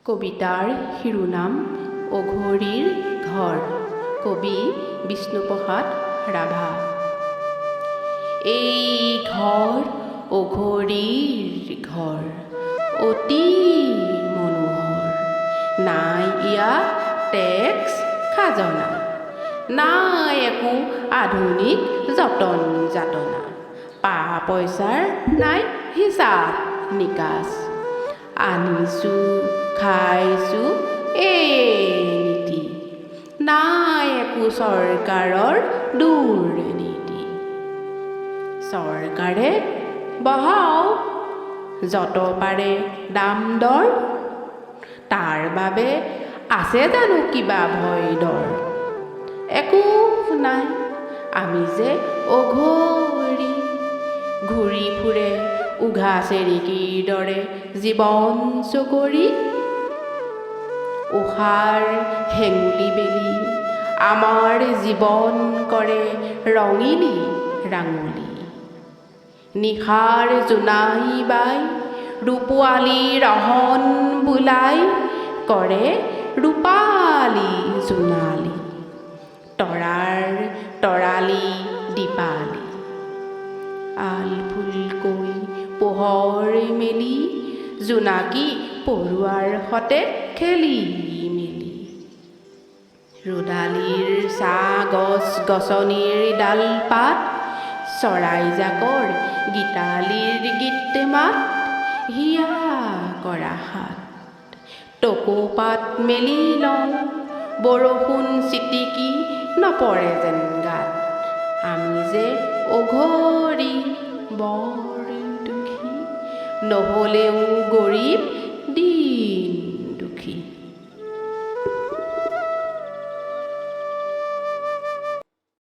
কবিতাৰ শিৰোনাম অঘৰীৰ ঘৰ। কবি বিষ্ণুপ্ৰসাদ ৰাভা। এই ঘৰ অঘৰীৰ ঘৰ, অতি মনোহৰ। নাই ইয়াত টেক্স খাজনা, নাই একো আধুনিক যতন যাতনা। পা পইচাৰ নাই হিচাপ নিকাচ, আনিছোঁ খাইছোঁ এই নীতি। নাই একো চৰকাৰৰ দুৰ্নীতি। চৰকাৰে বঢ়াওক যত পাৰে দাম দৰ, তাৰ বাবে আছে জানো কিবা ভয় ডৰ? একো নাই, আমি যে অঘৰী। ঘূৰি ফুৰে উঘা চেৰিকীৰ দৰে জীৱন চকৰি। উষাৰ হেঙুলি বেলি আমাৰ জীৱন কৰে ৰঙিলী ৰাঙলী। নিশাৰ জোনাই বাই ৰূপোৱালী ৰহন বোলাই, কৰে ৰূপালী জোনালী তৰাৰ তৰালী দীপালী। আল ফুলকৈ পোহৰ মেলি জোনাকী পৰুৱাৰ সতে খেলি মেলি। ৰ'দালিৰ ছাঁ গছ গছনিৰ ডাল পাত, চৰাই জাকৰ গীতালিৰ গীত মাত। হিয়া কৰা হাত টকৌ পাত মেলি লওঁ, বৰষুণ চিটিকি নপৰে যেন গাত। আমি যে অঘৰী বৰ দুখী, নহ'লেও গৰীব দিন